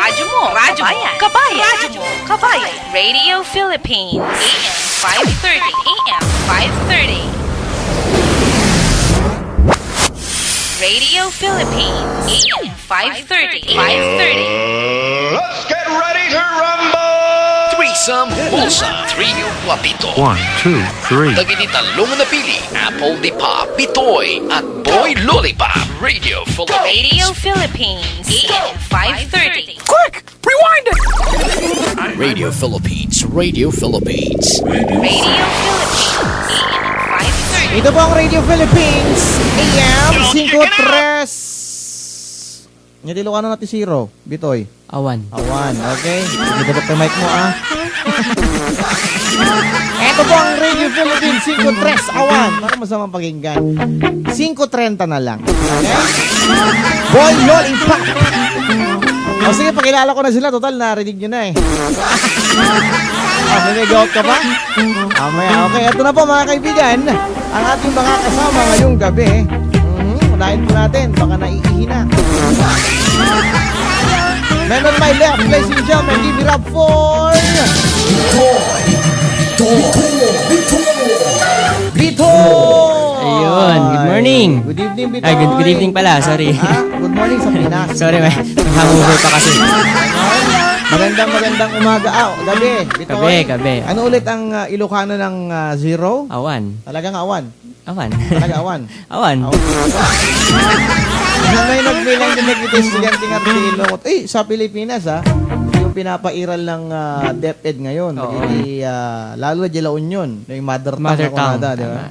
Radyo mo, Kabayan. Radio Philippines, AM 530. Radio Philippines, AM 530. Let's get ready to rumble! Threesome Bulsa, Trio Wapito. 1, 2, 3. Taginitalo na pili, Apple Di Pop, Pitoy, at Boy Lollipop. Radio Philippines, AM 530. Quick! Rewind it! Radio Philippines. Radio Philippines, AM 530. Ito po ang Radio Philippines, AM 53. Hindi Ilocano natin zero, Bitoy. Awan. Awan, okay. Dito ba mic mo, ah? Ito po ang Radio Philippines, 53, Awan. Parang masamang pakinggan. 5:30 na lang. Okay? Boy Lollipop. O sige, pakilala ko na sila. Total, narinig nyo na eh. May nag-out ka pa? Okay, ito na po mga kaibigan. Ang ating mga kasama ngayong gabi. Unahin po natin, baka naiihi na. Men on my left, ladies and gentlemen, give it up for... Bitoy! Ayun, good morning. Good evening, Bitoy. Ay, good evening pala, sorry. Good morning sa Pinas. Sorry, may hangover pa kasi. Magandang umaga. Gabi. Bitoy. Gabi. Ano ulit ang Ilocano ng zero? Awan. Talagang awan. Talaga awan. Awan. May nagbilang din nag-estudyante ng Artilo. Sa Pilipinas, yung pinapairal ng DepEd ngayon. Lalo na La Union. Yung mother tongue. Di ba?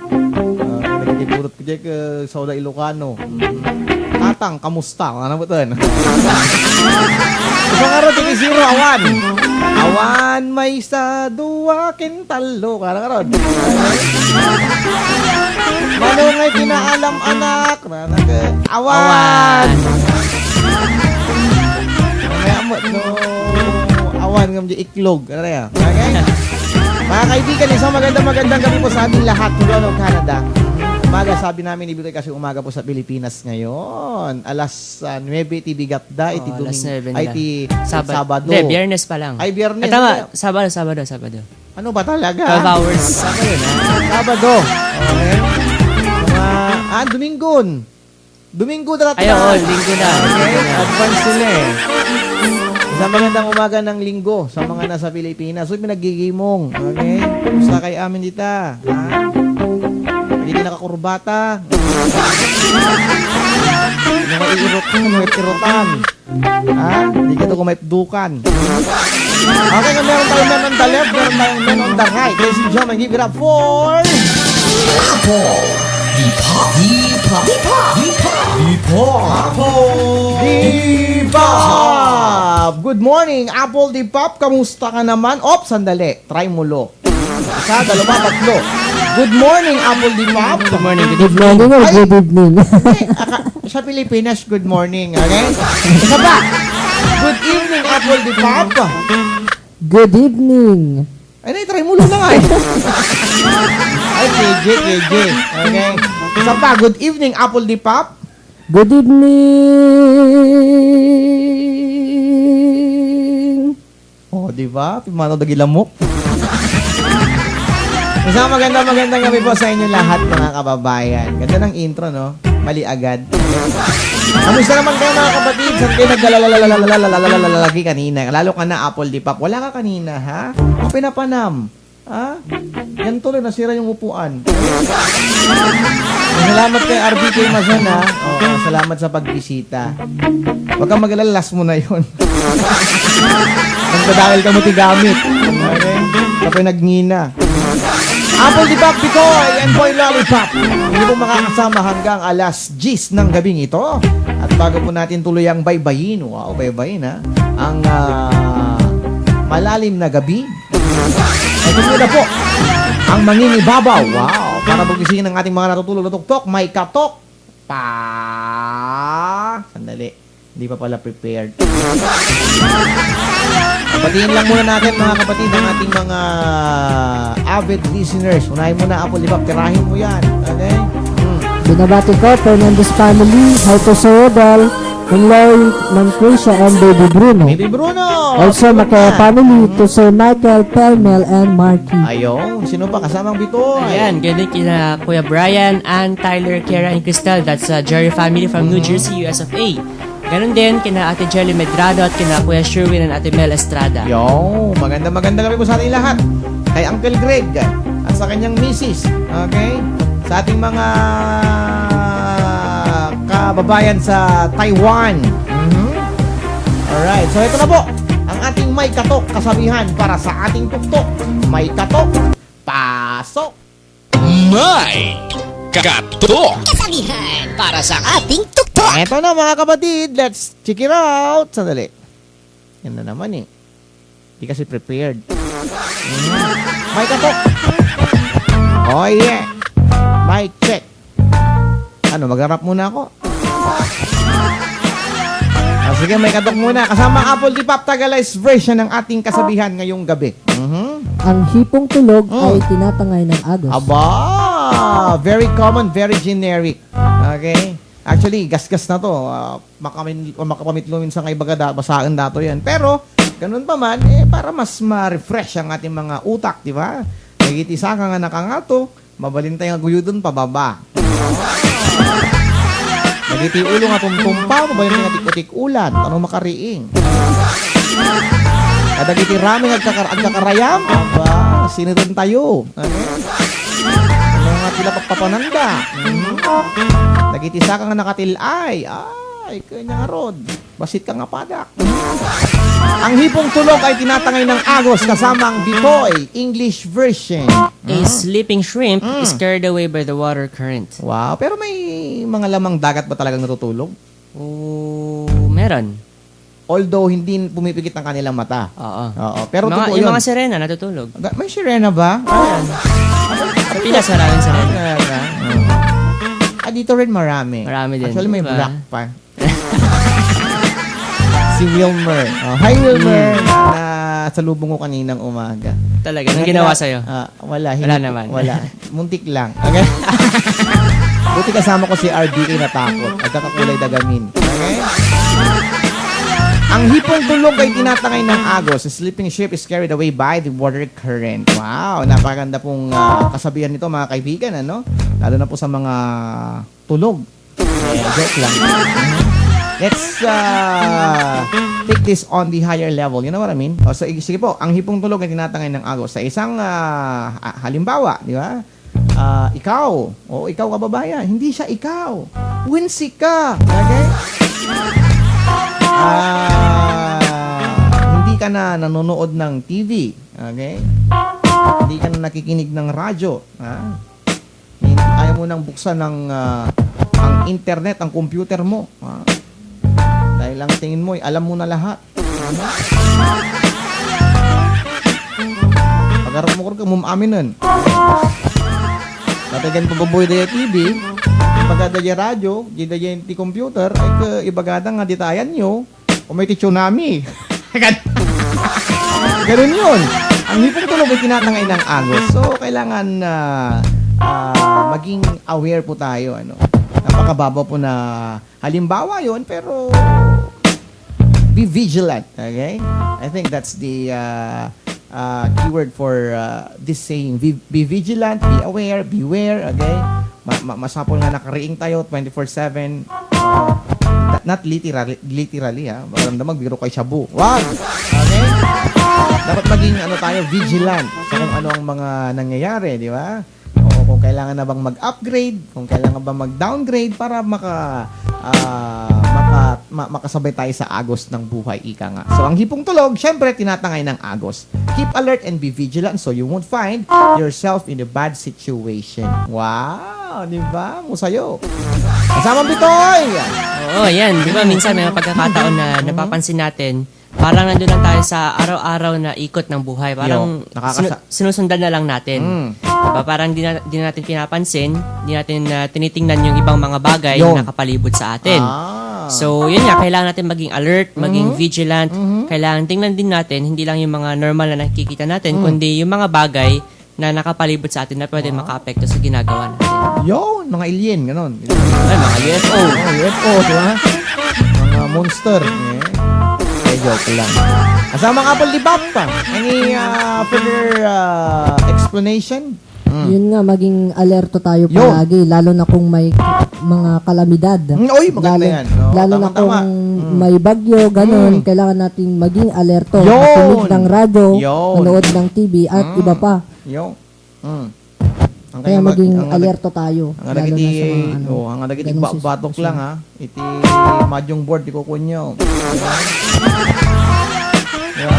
Nagtipurot ko dyan sa Oda Ilocano. Tatang, kamusta? Ano ba ito? Isang araw, zero, awan. Awan, may sa duwa, kintalo. Karang-karang. Manungay pinaalam anak. Awan. Mamaya mo, no. Awan, ng iklog. Okay? Mga kaibigan, isang magandang gabi po sa ating lahat. Tulong Canada. Umaga, sabi namin, Ibitoy, kasi umaga po sa Pilipinas ngayon. Alas 9, iti bigatda, iti Domingo, ay iti Sabado. Hindi, Biyernes pa lang. Ay, Biyernes. Tama, Sabado. Ano ba talaga? 12 hours. Sabado. Okay. Domingo na natin. Ay, linggo na. Okay, advance sila eh. Isang magandang umaga ng linggo sa mga nasa Pilipinas. So, pinagigimong. Okay? Kumusta kay amin dito? Ha? Hindi nakakurbata. Iirutan. Ha? Hindi ka ito kumaipdukan. Okay, kung meron tayong men on the left, meron tayong men on the right. Ladies and gentlemen, give it up for... Dipop! Good morning, Apple Dipop. Kamusta ka naman? Sandali. Try mo lo. Isa, dalawa, tatlo. Good morning, Apple Dipop. Good morning. Good evening. Sa Pilipinas, good morning. Okay? Isa ba? Good evening, Apple Dipop. Good evening. Ay, try mo lo na nga eh. Ay, KJ. Okay? Isa pa, good evening, Apple Dipop. Good evening. Di ba? Pimano dagilamok. Isang magandang gabi po sa inyo lahat, mga kababayan. Ganda ng intro, no? Mali agad. Kamusta naman kayo, mga kapatid? Saan kayo naglalalalalalalalalalalagi kanina? Lalo ka na, Apple Dipop. Wala ka kanina, ha? O pinapanam. Ha? Yan tuloy, nasira yung upuan. Salamat kay RBK Mazon, ha? Salamat sa pagbisita. Huwag kang mag-alalas mo na yun. Magdadahil ka mo tigamit. Okay? Kapag nagngina. Apple Dipop, Bitoy, and Boy Lollipop. Hindi po makakasama hanggang alas 10 ng gabing ito. At bago po natin tuloy ang baybayin, baybayin, ha? Ang malalim na gabi. Ito muna po, ang mangingibabaw. Wow, para magisingin ng ating mga natutulog na tuktok, may katok pa. Sandali, hindi pa pala prepared. Batiin lang muna natin, mga kapatid, ang ating mga avid listeners. Unahin mo na, Apple Dipop, tirahin mo yan. Okay? Binabati ko, Fernandez family, hi to Sir Rodel, Hello, Ma'am Krisha and Baby Bruno. Baby Bruno. Also, Makaya family to Sir Michael, Pelmel, and Marky. Ayun, sino pa kasamang Bitoy? Ayan, ganun kina Kuya Brian, Ann, Tyler, Kara, and Crystal. That's Jerry family from New Jersey, US of A. Ganun din kina Ate Jelly Medrado at kina Kuya Sherwin and Ate Mel Estrada. Yo, maganda gabi po sa ating lahat. Kay Uncle Greg at sa kanyang misis. Okay? Sa ating mga kababayan sa Taiwan. Alright, so ito na po ang ating may katok kasabihan para sa ating tuktok. May katok, pasok! May katok! Kasabihan para sa ating tuktok! Ito na mga kapatid, let's check it out. Sandali. Yan na naman eh. Di kasi prepared. May katok. Oh yeah. Mic check. Ano, mag-rap muna ako? Sige, may katok muna. Kasama ang Apple Pop Tagalog's version ng ating kasabihan ngayong gabi. Ang hipong tulog ay tinatangay ng agos. Aba! Very common, very generic. Okay? Actually, gasgas na to. Makapamitlungin sa kaibaga, basaan dato yan. Pero, ganun pa man, para mas ma-refresh ang ating mga utak, di ba? Nagitisa ka nga nakangato, mabalintay nga guyudon pababa. Nagiti ulo nga tumtumpa, mabalintay nga tik-utik ulan, tanong makariing. Kadagiti raming agkakarayam, aba, sinitin tayo. Ano nga tila pagpapananda. Nagitisa ka nga nakatilay, ay, kanya nga rod. Basit ka nga padak. Ang hipong tulog ay tinatangay ng agos kasama ang Bitoy, English version. A sleeping shrimp is carried away by the water current. Wow, pero may mga lamang dagat ba talagang natutulog? Meron. Although hindi pumipikit ang kanilang mata. Oo. Pero totoo yung yun. mga sirena natutulog. May sirena ba? Ayan. Pilas maraming sirena. Dito rin marami. Marami din. Actually, may Diba? black pa. Si Wilmer. Hi, Wilmer. Na salubong ko kaninang umaga. Talaga. Anong ginawa sa'yo? Wala. Wala naman. Wala. Muntik lang. Okay? Buti kasama ko si RDA natakot. Agkakakulay dagamin. Okay? Ang hipong tulog ay tinatangay ng agos. A sleeping ship is carried away by the water current. Wow, napakaganda pong kasabihan nito mga kaibigan, ano? Lalo na po sa mga tulog. Joke lang. Let's take this on the higher level. You know what I mean? So, sige po, ang hipong tulog ay tinatangay ng agos. Sa isang halimbawa, di ba? Ikaw, ikaw kababayan, hindi siya ikaw. Winsi ka. Okay? Hindi ka na nanonood ng TV. Okay? Hindi ka na nakikinig ng radyo. Ayaw mo nang buksan ng ang internet, ang computer mo. Dahil lang tingin mo, alam mo na lahat. Pagharap mo ka mumaminan. Tatagan pababoy daya TV, ibagada daya radyo, daya ti computer, ay ibagada nga ditayan nyo, o may tsunami. Ganun yun. Ang hipong tulog ay tinatangay ng agos. So, kailangan maging aware po tayo. Napakababa po na halimbawa yun, pero be vigilant. Okay? I think that's the keyword for this saying. Be vigilant, be aware, beware. Okay? Masapol nga nakariing tayo 24/7. Not literally ha. Maramdamag biro kay shabu. Wag. Okay? Dapat maging tayo vigilant sa kung ano ang mga nangyayari, di ba? O kung kailangan na bang mag-upgrade, kung kailangan bang mag-downgrade para makasabay tayo sa agos ng buhay, ika nga. So, ang hipong tulog, syempre, tinatangay ng agos. Keep alert and be vigilant so you won't find yourself in a bad situation. Wow! Di ba? Musayo. Kasama Bitoy! Oo, yan. Di ba minsan may mga pagkakataon na napapansin natin, parang nandun lang tayo sa araw-araw na ikot ng buhay. Parang sinusundan na lang natin. Diba? Parang di na natin pinapansin, di natin tinitingnan yung ibang mga bagay na nakapalibot sa atin. So, yun nga, kailangan natin maging alert, maging vigilant. Kailangan tingnan din natin, hindi lang yung mga normal na nakikita natin, kundi yung mga bagay na nakapalibot sa atin na pwede maka-apekto sa ginagawa natin. Yun, mga alien, ganon. Ay, mga UFO. UFO, di ba? Mga monster. Joke lang. Kasama nga Apple Dipap pa. Any further explanation? Yun nga, maging alerto tayo Yun. palagi, lalo na kung may mga kalamidad. Oy, maganda yan. No, Lalo na tama-tama. kung may bagyo, ganun, kailangan natin maging alerto. Yun. Makinig ng radyo, Yun. manood ng TV, at iba pa. Yo. Ang Kaya maging alerto tayo. Ang lalo nagiti, na sa mga ano. ang nagiti ganung batok lang ha. Iti madyong board di ko kunyo. Diba?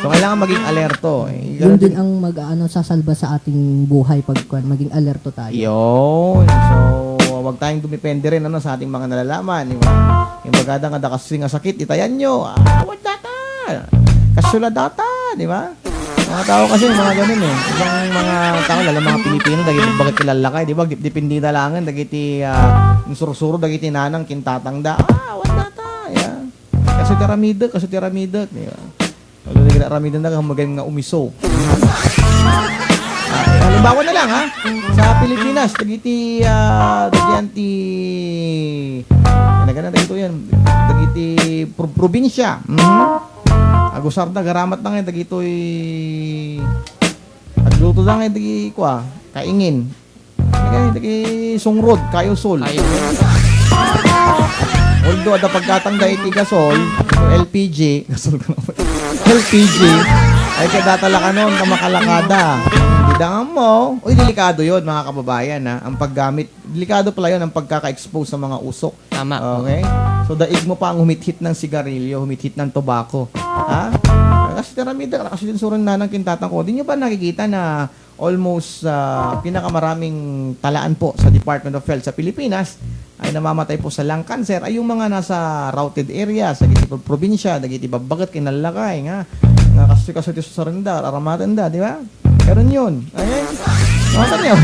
So kailangan maging alerto. Yun din ang sasalba sa ating buhay pag maging alerto tayo. Yun. So wag tayong dumipende rin sa ating mga nalalaman, di ba? Yung bagada nga kasi nga sakit, itayan nyo. Wag data. Kasula data, di ba? Mga tao kasi mga ganun eh. Ibang mga tao, lalo mga Pilipino, dagiti bakit kilala ka, di ba? Dipindi na langan, dagiti surusuro, dagiti nanang, kintatang da. Wag data. Yeah. Kasi tiramida, di ba? Lalo dagiti ramida na magaling nga umiso. Halimbawa na lang ha, sa Pilipinas, dagiti probinsya. Agusar na garamat na ngayon dagitoy agluto na ngayon dagi kaingin. Dagi sungrod kayo sol. Although ada pagkatang da iti gasol, LPG, gasol ko naman. LPG ay kadatala ka noon na makalakada. Dangan mo. Uy, delikado yun, mga kababayan, ha? Ang paggamit, delikado pala yun ang pagkaka-expose sa mga usok. Tama. Okay? So, daig mo pa ang humit-hit ng sigarilyo, humit-hit ng tobacco. Ha? Kasi tiramida, kasi din surun na ng kintatang ko. Di nyo ba nakikita na almost pinakamaraming talaan po sa Department of Health sa Pilipinas ay namamatay po sa lung cancer ay yung mga nasa routed area, sa gitipag probinsya, dagiti babagat, kinalakay, nga kasi sa saranda, aramatan da, di ba? Pero yun. Okay? Matan yun.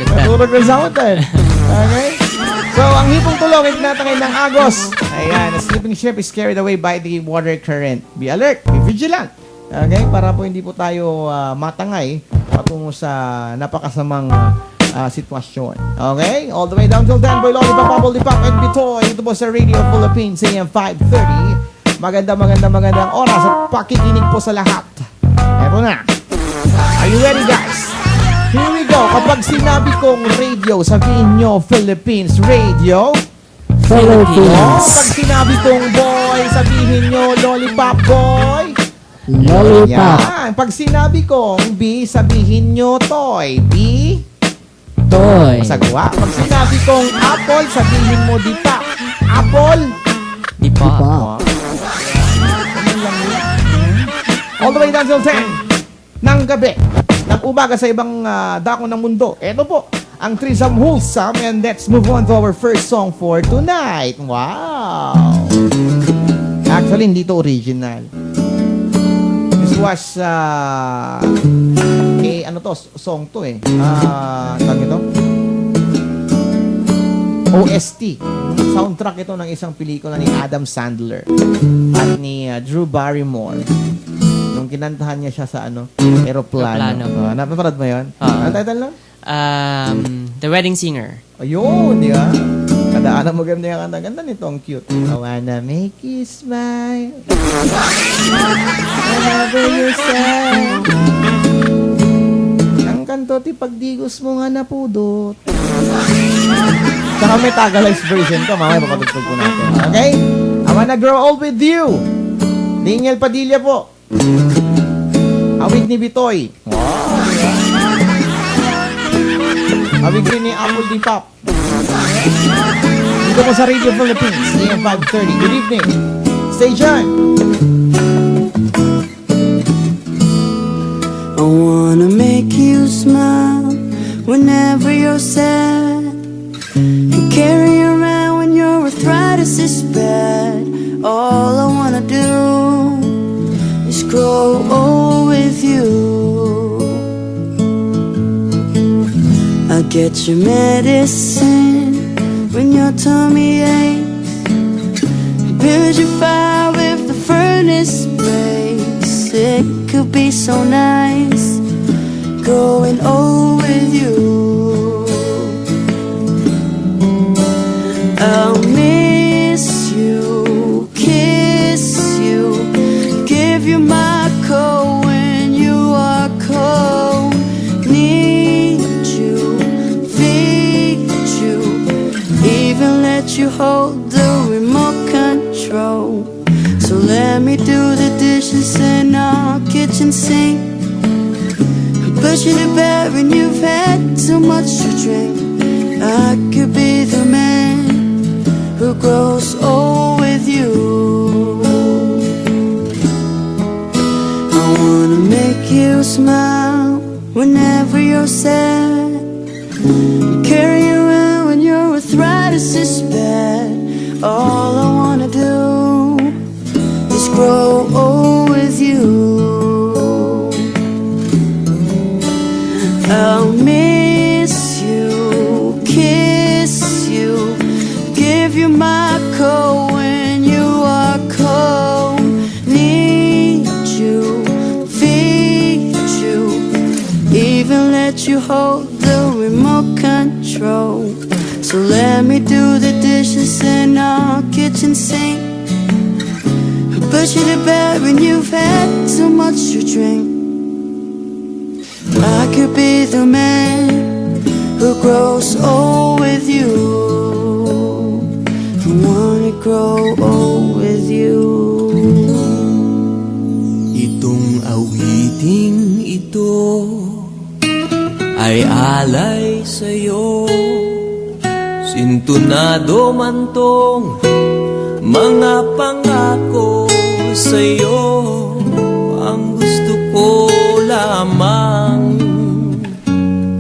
Naturog ng samutan. Okay? So, ang hipong tulong ay tinatangay ng Agos. Ayan, a sleeping ship is carried away by the water current. Be alert, be vigilant. Okay? Para po hindi po tayo matangay patungo sa napakasamang sitwasyon. Okay? All the way down till 10, Boy Lollipop, Apple Dipap, and Bitoy. Ito po sa Radio Philippines, AM 530. Magandang oras at pakikinig po sa lahat. Eto na. Are you ready, guys? Here we go. Kapag sinabi kong radio, sabihin nyo Philippines Radio. Philippines. Pag sinabi kong boy, sabihin nyo Lollipop Boy. Lollipop. Yan. Pag sinabi kong B, sabihin nyo Toy. B. Toy. Masagwa. Pag sinabi kong Apple, sabihin mo Dipa. Apple. Dipa. Wow. Ganun lang yun. All the way down till 10 ng gabi, ng umaga sa ibang dako ng mundo. Ito po, ang Threesome Wholesome, and let's move on to our first song for tonight. Wow! Actually, hindi to original. This was, song to eh. Tawag ito? OST. Soundtrack ito ng isang pelikula ni Adam Sandler at ni Drew Barrymore. Nung kinantahan niya siya sa aeroplano. Napaparad mo yun? Ano title nun? The Wedding Singer. Ayun, di ba? Kadaanan mo ganda yung kanta. Ganda nito, ang cute. I wanna make you smile whenever you're sad. Ang kanto, ti pagdigos mo nga napudot. Saka may Tagalog's version to. Mamaya papatugtog po natin. Okay? I wanna grow old with you. Daniel Padilla po. Awig ni Bitoy. Wow. Awig rin ni Apple Dipap. Dito po sa Radio Philippines, AM 530. Good evening. Stay tuned. I wanna make you smile whenever you're sad, and carry you around when your arthritis is bad. All I wanna do is grow old with you. I'll get your medicine when your tummy aches, build your fire if the furnace breaks. It could be so nice growing old with you. I'll miss control. So let me do the dishes in our kitchen sink. Push you to bed when you've had too much to drink. I could be the man who grows old with you. I wanna make you smile whenever you're sad. Carry you around when your arthritis is bad. All I wanna do is grow old with you. I'll miss you, kiss you, give you my coat when you are cold. Need you, feed you, even let you hold the remote control. So let me do the dishes in our kitchen sink. Push you to bed when you've had too much to drink. I could be the man who grows old with you. I wanna grow old with you. Itong awiting ito ay alay sa'yo. Sintunado man tong mga pangako sa'yo. Ang gusto ko lamang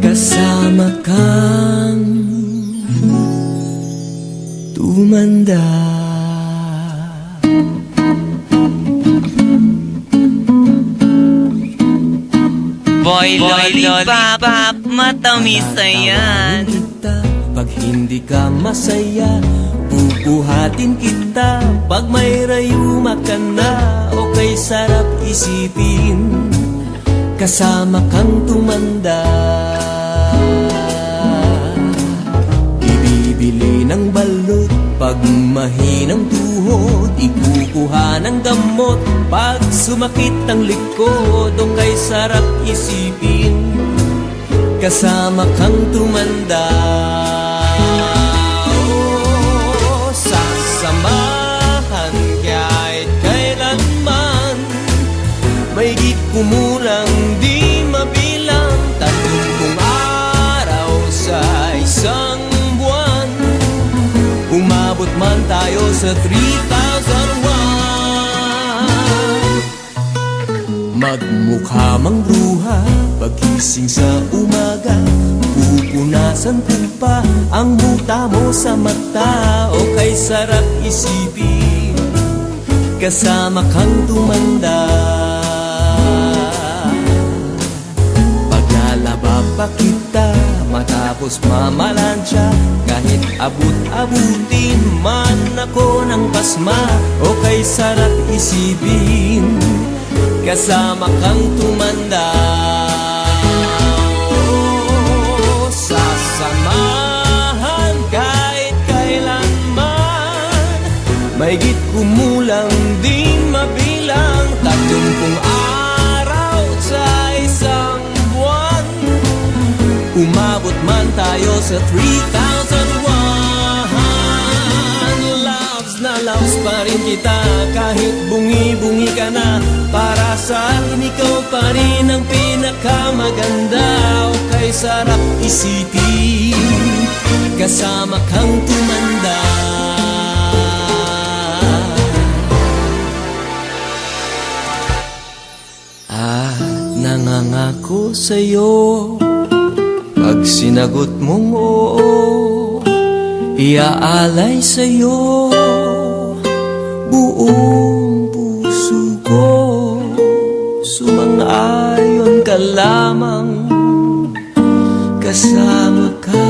kasama kang tumanda. Boy Lollipop, matamis na yan. Pag hindi ka masaya, bubuhatin kita. Pag may rayuma ka na, okay sarap isipin kasama kang tumanda. Ibibili ng balot pag mahinang tuhod, ikukuha ng gamot pag sumakit ang likod. Okay sarap isipin kasama kang tumanda. Sasamahan kahit kailanman, may di kumulang di mabilang. 30 araw sa isang buwan, umabot man tayo sa 3,001. Magmukha mang bruha pagising sa umaga, pupunasan ko pa ang muta mo sa mata. O kay sarap isipin kasama kang tumanda. Paglalaba pa kita matapos mamalansya, kahit abut-abutin man ako ng pasma. O kay sarap isipin kasama kang tumanda. Sasamahan kahit kailanman, mahigit kumulang di mabilang. 30 araw sa isang buwan, umabot man tayo sa 3,001. Loves na loves pa rin kita kahit bungi-bungi ka na. Para sa akin ikaw pa rin ang pinakamaganda. O kay sarap isipin kasama kang tumanda. Nangangako sa'yo, pag sinagot mong oo, iaalay sa'yo buong puso ko. Sumang-ayon ka lamang kasama ka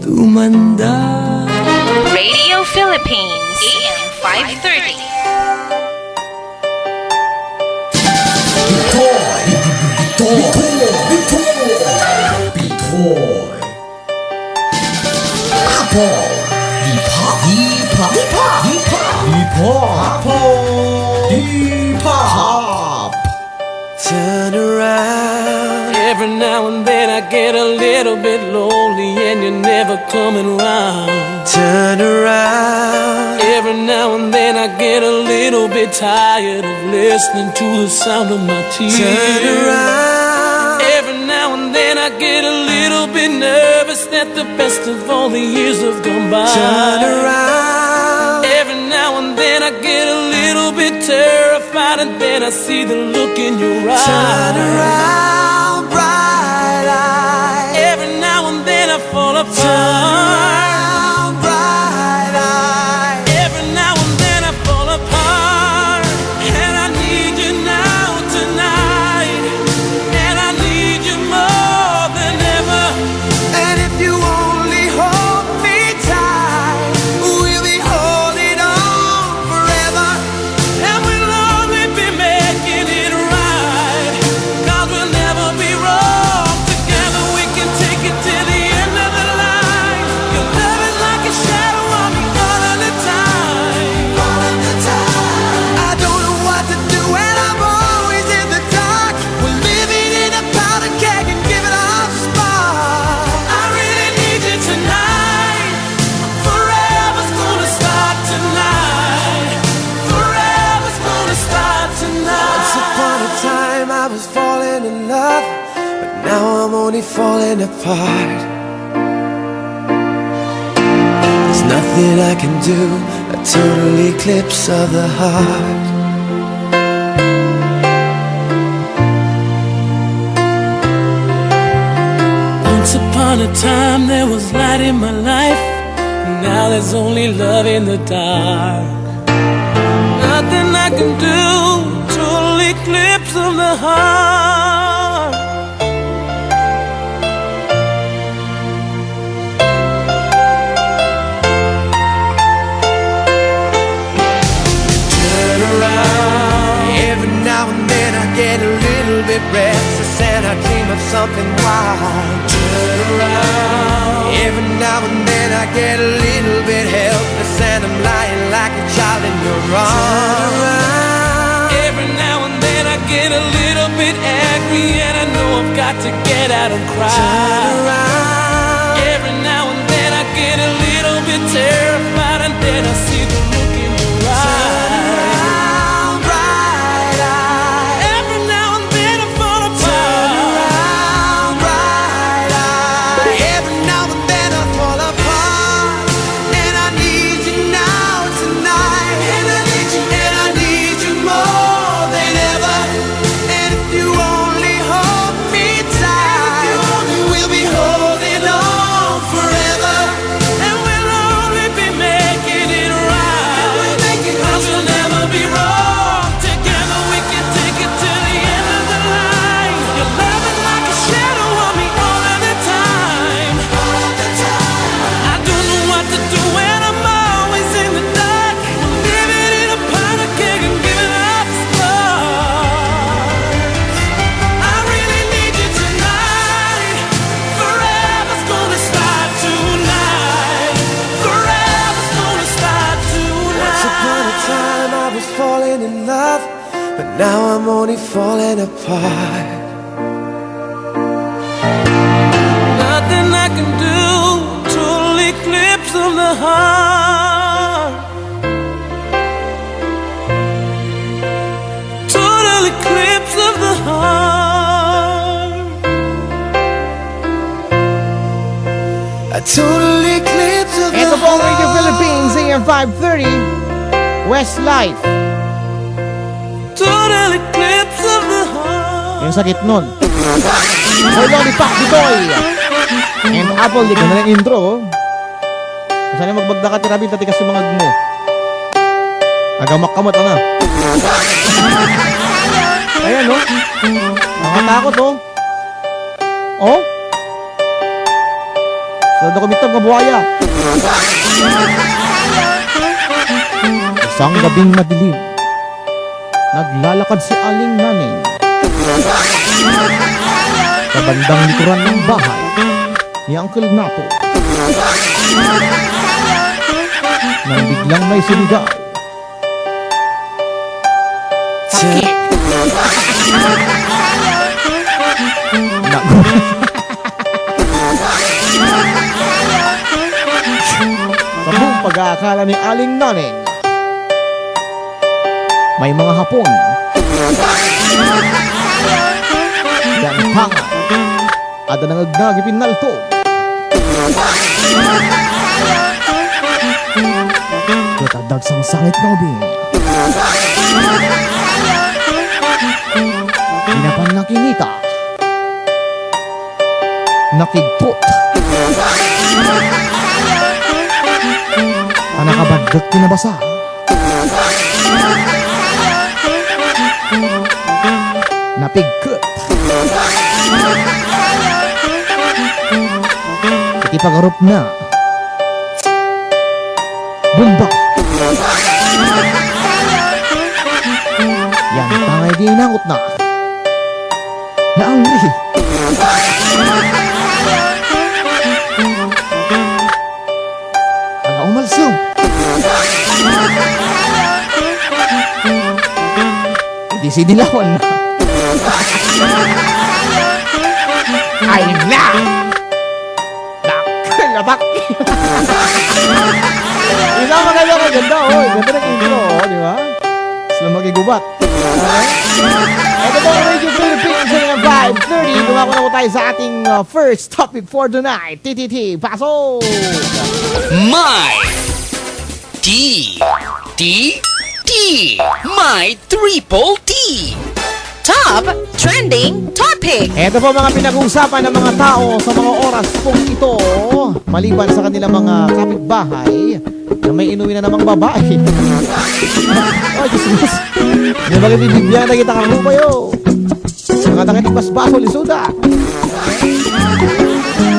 tumanda. Radio Philippines, AM 530. Turn around. Every now and then I get a little bit lonely and you're never coming round. Turn around. Every now and then I get a little bit tired of listening to the sound of my tears. Turn around. Every now and then I get a little bit nervous that the best of all the years have gone by. Turn around. Every now and then I get a little bit terrified, and then I see the look in your eyes. Turn around, bright eyes. Every now and then I fall apart. Turn bright eyes. Every now and then I fall apart, and I need you now tonight, and I need you more than ever. And if you only hold me tight, we'll be holding on forever. And we'll only be making it right, 'cause we'll never be wrong. Together we can take it to the end of the line. Your love is like a shadow on me all of the time. All of the time. I don't know what to do, and I'm always in the dark. We're living in a powder keg and giving off spark. I really need you tonight. Forever's gonna start tonight. Forever's gonna start tonight. Once upon a time I was falling in love, but now I'm only falling apart. There's nothing I can do, a total eclipse of the heart. Once upon a time there was light in my life. Now there's only love in the dark. Nothing I can do, total eclipse of the heart. Turn around. Every now and then I get a little bit restless and I dream of something wild. Turn around. Every now and then I get a little bit helpless and I'm lying like a child in your arms. Turn around. Every now and then I get a little bit angry, and I know I've got to get out and cry. Turn around. Every now and then I get a little bit terrified, and then I see the look in your eyes. Bright eyes. Every now and then I fall apart. Bright eyes. Every now and then I fall apart, and I need you now tonight, and I need you more than ever. And if you only hold me tight, we'll be holding on forever. And we'll only be making it right, 'cause we'll never be wrong. Together we can take it to the end of the line. Your love is like a shadow on me all of the time. I don't know what to do when I'm always in the dark. We're living in a powder keg and giving up stars. I really need you tonight. Forever's gonna start tonight. Forever's gonna start Once upon a tonight. time I was falling in love, but now I'm only falling apart. Nothing I can do, total eclipse of the heart. Total eclipse of the heart. A total eclipse of the Ito po ang Radio heart. Philippines, AM 530, Westlife. Total eclipse of the heart. Yung sakit nun. Boy Lollipop, Bitoy. And Apple, di ka na lang intro. Oh. Sana magbagda ka tirabi, tati kasi mga mo. Agamak kamot na. Ayan, no? Nakatakot, oh. Oh? Sa kumitab ka buhaya. Isang gabing madilim, naglalakad si Aling Nanay sa bandang likuran ng bahay ni Uncle Napo. Nang biglang may sinigaw. Sakit! pag-aakala ni Aling Naning. May mga hapon. Yan tanga. Ada nangagdag ipinalto. Katadag sang sangit na ubing. Pinapan na kinita. Nakigput. Anakabadag pinabasa. Napigkut. Ikipagarup na. Bumba. Yan tangay di nangot na. Naangri. Ang umalsong. Di sinilawan na. Ay na! Nakalabak! Isang maganda, oh. Ganda ng intro, oh, di ba? Sila magigubat. Ito po ang Radio Philippines ng 5:30. Gumako na po tayo sa ating first topic for tonight. TTT, pasok! My T My Triple T. Top trending topic. Ito po mga pinag-uusapan ng mga tao sa mga oras pong ito, maliban sa kanilang mga kapitbahay na may inuwi na namang babae. Ay, Diyos. Hindi ba kayo bibigyan na kita karupa yo? Nakatakitig basbaso, lisuda.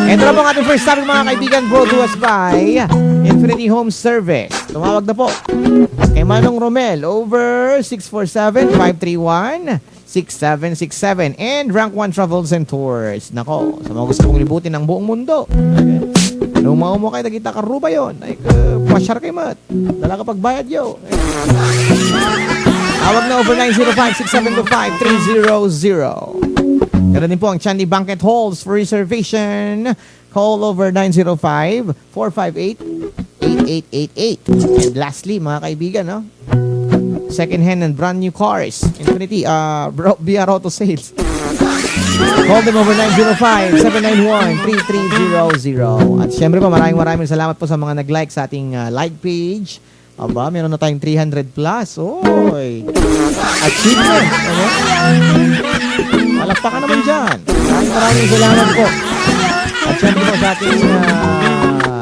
Ito na po ang ating first topic mga kaibigan, brought to us by Infinity Home Service. Tumawag na po kay Manong Romel over 647-531-6767 and Rank 1 Travels and Tours. Nako, sa mga gusto kong libutin ng buong mundo. Lumaw mo kayo, nakita karuba yun. Ay, pasyar kay Mat. Dala ka pagbayad yo. Tawag na over 905-675-300. Ganun din po ang Chandy Banquet Halls for reservation. Call over 905-458-8888. And lastly, mga kaibigan, no? Second hand and brand new cars. Infinity, BR Auto Sales. Call them over 905-791-3300. At syempre po, maraming salamat po sa mga nag-like sa ating like page. Aba, meron na tayong 300 plus. Oy! Achievement! Ano? Malakpakan naman dyan. Maraming salamat po. At syempre po sa ating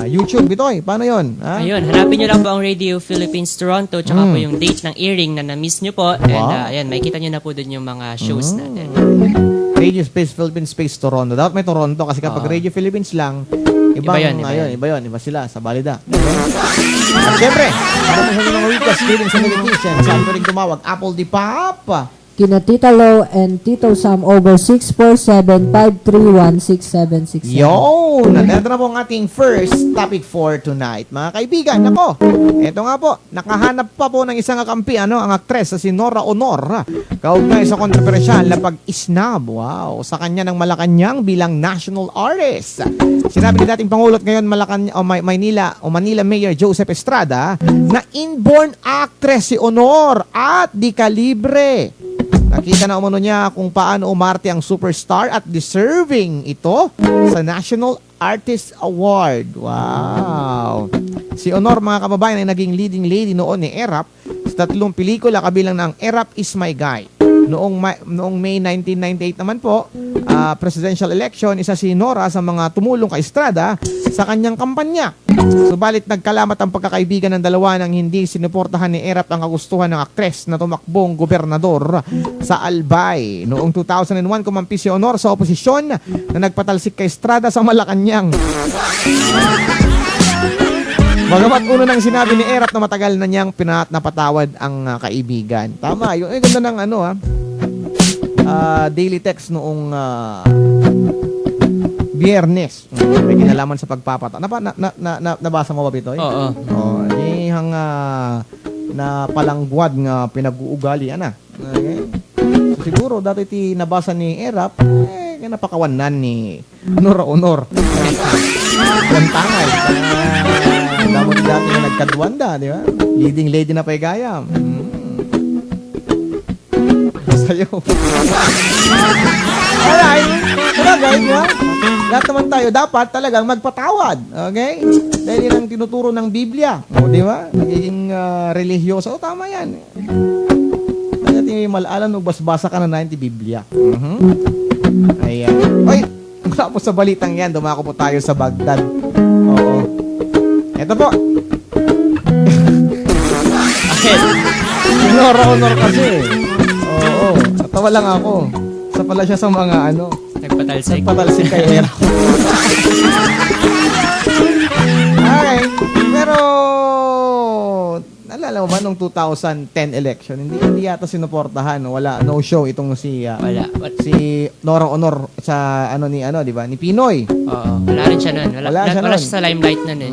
YouTube. Bitoy, paano yun? Ha? Ayun, hanapin nyo lang po ang Radio Philippines Toronto tsaka po yung date ng airing na na-miss nyo po. And ayan, makikita nyo na po dun yung mga shows natin. Radio Space Philippines Space Toronto. Dapat may Toronto kasi kapag Radio Philippines lang, iba yun. Iba sila sa Balida. At syempre, para mo sa mga request feeling sa medication, saan ko rin tumawag? Apple di Pop. Kina Tita Lo and Tito Sam over 647-531-6767. Yun! Ito na po ang ating first topic for tonight. Mga kaibigan, nako, ito nga po, nakahanap pa po ng isang kakampi, ang aktres na si Nora Honor. Kaugnay sa kontrobersyal na pag-isnab, sa kanya ng Malacanang bilang national artist. Sinabi ni dating Pangulot ngayon Manila Mayor Joseph Estrada na inborn actress si Honor at di kalibre. Nakita na umano niya kung paano umarte ang superstar at deserving ito sa National Artist Award. Wow! Si Honor, mga kababayan, ay naging leading lady noon ni ERAP sa 3 pelikula kabilang ng ERAP Is My Guy. Noong May 1998 naman po, presidential election, isa si Nora sa mga tumulong kay Estrada sa kanyang kampanya. Subalit nagkalamat ang pagkakaibigan ng dalawa nang hindi sinuportahan ni ERAP ang kagustuhan ng aktres na tumakbong gobernador sa Albay. Noong 2001, kumampi si Honor sa oposisyon na nagpatalsik kay Estrada sa Malacanang. Bagamat uno nang sinabi ni ERAP na matagal na niyang napatawad ang kaibigan. Tama, yung ganda ng daily text noong Biyernes. May kinalaman sa pagpapata. Nabasa mo ba, Bitoy? Oo. Hang na palangguad nga pinag-uugali, Okay. So, siguro, dati nabasa ni ERAP, napakawanan ni Nora Honor. Yan tangay. Damon dati na nagkadwanda, di ba? Leading lady na paigayam. Sa'yo. Alright. Sabagay, di ba? Lahat naman tayo dapat talagang magpatawad. Okay? Dahil yun ang tinuturo ng Biblia. O, di ba? Nagiging religyoso. O, tama yan. Kaya tingin malalan, magbasbasa ka na natin di Biblia. Ayan. Ay, wala po sa balitang yan. Dumako po tayo sa Baghdad. Oo. Ito po. Ahead. Honor kasi. Oo. Natawa lang ako. Isa pala siya sa mga ano. Nagpatalsik. Nagpatalsik kay Era. Alright. Pero, naalala mo ba nung 2010 election, hindi yata sinuportahan, wala, no show itong si Nora Honor sa di ba? Ni Pinoy. Oo. Wala rin siya nun. Wala siya sa limelight nun eh.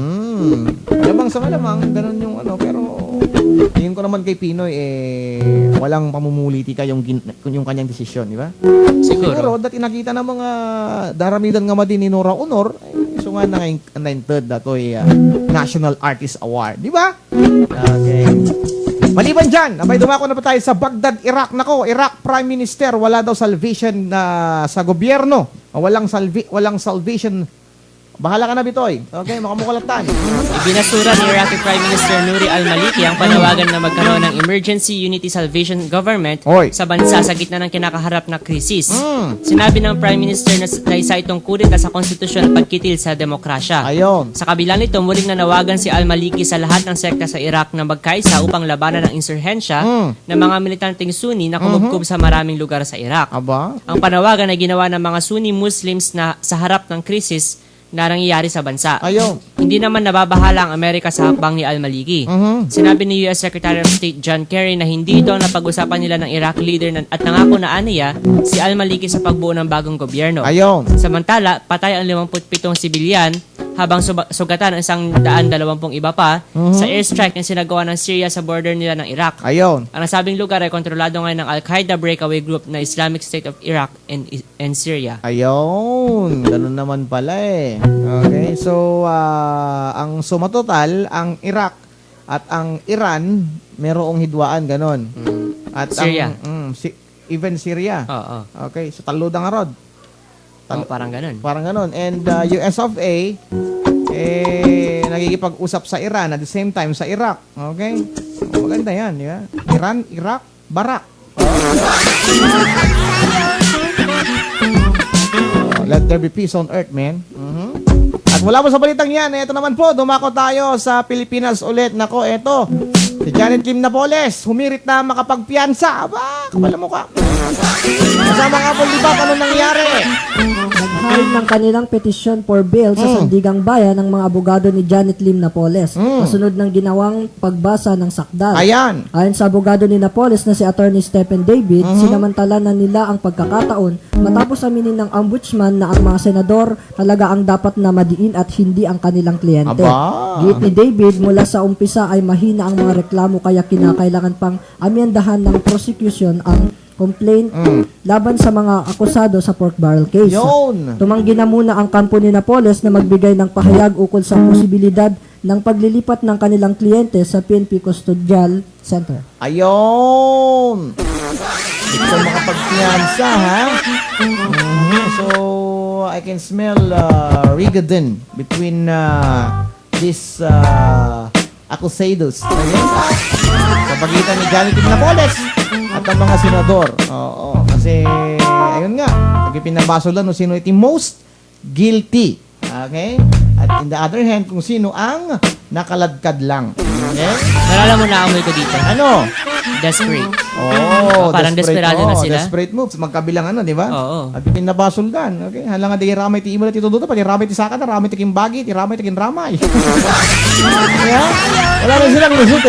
Malamang ganun yung pero tingin ko naman kay Pinoy walang pamumulitika yung kanyang desisyon, di ba? Siguro dati nakita ng mga daramidan nga din ni Nora Honor, so nga na ngayon third datoy National Artist Award, di ba? Okay. Maliban dyan, abay dumako na pa tayo sa Baghdad, Iraq. Nako, Iraq Prime Minister, wala daw salvation sa gobyerno. Walang salvation. Bahala ka na, Bitoy. Okay, makamukalatan. Ibinasura ni Iraqi Prime Minister Nouri al-Maliki ang panawagan na magkaroon ng Emergency Unity Salvation Government sa bansa sa gitna ng kinakaharap na krisis. Sinabi ng Prime Minister na isa itong kudeta sa konstitusyon at pagkitil sa demokrasya. Ayon. Sa kabila nito, muling nanawagan si al-Maliki sa lahat ng sekta sa Iraq na magkaisa upang labanan ang insurhensya ng mga militanteng Sunni na kumubkob sa maraming lugar sa Iraq. Ang panawagan ay ginawa ng mga Sunni Muslims na sa harap ng krisis na nangyayari sa bansa. Hindi naman nababahala ang Amerika sa hakbang ni al-Maliki. Sinabi ni US Secretary of State John Kerry na hindi ito ang napag-usapan nila ng Iraq leader at nangako na aniya si al-Maliki sa pagbuo ng bagong gobyerno. Samantala, patay ang 57 sibilyan habang sugatan ang 120 iba pa sa airstrike na sinagawa ng Syria sa border nila ng Iraq. Ang nasabing lugar ay kontrolado ngayon ng Al-Qaeda breakaway group na Islamic State of Iraq and Syria. Ganun naman pala Okay, so ang suma total, ang Iraq at ang Iran merong hidwaan ganon. At Syria. Even Syria. Okay, so taludang arod. Parang ganon. And US of A nagkikipag-usap sa Iran at the same time sa Iraq. Okay? Maganda yan, di ba? Iran, Iraq, Barak. Let there be peace on earth, man. At wala mo sa balitang yan, ito naman po, dumako tayo sa Pilipinas ulit. Nako, ito, si Janet Lim Napoles, humirit na makapagpiyansa. Aba, kapala mo ka. Kasama nga po, di ba, anong nangyari? Nag-file ng kanilang petition for bail sa Sandigang Bayan ng mga abogado ni Janet Lim Napoles. Kasunod ng ginawang pagbasa ng sakdal. Ayan. Ayon sa abogado ni Napoles na si Attorney Stephen David, sinamantala na nila ang pagkakataon matapos aminin ng ombudsman na ang mga senador talaga ang dapat na madiin at hindi ang kanilang kliyente. Giit ni David, mula sa umpisa ay mahina ang mga reklamo kaya kinakailangan pang amyendahan ng prosecution ang complaint laban sa mga akusado sa pork barrel case. Tumanggi na muna ang kampo ni Napoles na magbigay ng pahayag ukol sa posibilidad ng paglilipat ng kanilang kliyente sa PNP Custodial Center. Ayon! Ito makapagpiyansa, ha? So, I can smell rigadin between these acusados. Sa pagitan ni Janet Lim Napoles at ang mga senador. Kasi, ayun nga, nagpinabaso lang kung sino iti most guilty. Okay? At in the other hand, kung sino ang nakaladkad lang. Okay? Nalala mo na amoy ko dito. Ano? Desperate. Parang desperado na sila. Desperate moves. Magkabilang di ba? Oo. At pinabasuldan. Okay? Halang di ramay ti imo na tituduto, pati ramay ti saka na, ramay ti kimbagi, ti ramay ti kinramay. Yeah? Wala rin silang lusot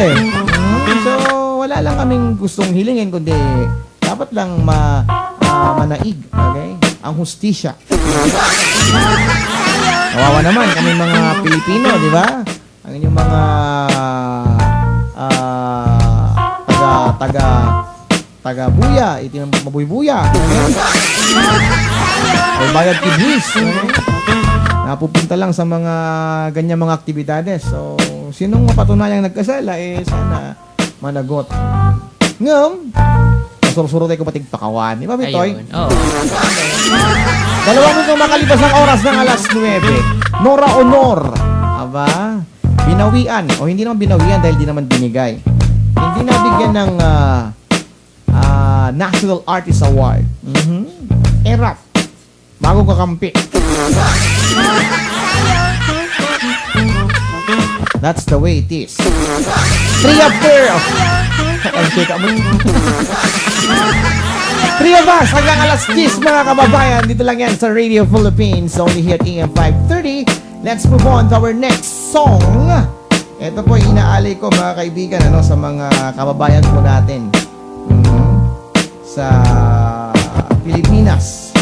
So, wala lang kaming gustong hilingin, kundi dapat lang manaig. Okay? Ang hustisya. Kawawa naman kami mga Pilipino, di ba? Ang inyong mga taga-buya, iti mabuy-buya. Ay bayad kibis. Napupunta lang sa mga ganyang mga aktibidades. So, sinong mapatunayang nagkasala, sana managot. Ngam, masuro-suro tayo kumatig pakawan. Di ba, Bitoy? Ayun. Oo. 2 minutong makalipas ang oras ng alas 9. Nora Honor. Aba, binawian. O hindi naman binawian dahil di naman binigay. Hindi nabigyan ng National Artist Award. ERAP. Bagong kakampi. That's the way it is. 3 of pair. Ang chika mo. 3 of us hanggang alas 10 mga kababayan. Dito lang yan sa Radio Philippines. Only here at AM 530. Let's move on to our next song. Ito po inaalay ko mga kaibigan sa mga kababayan po natin sa Pilipinas.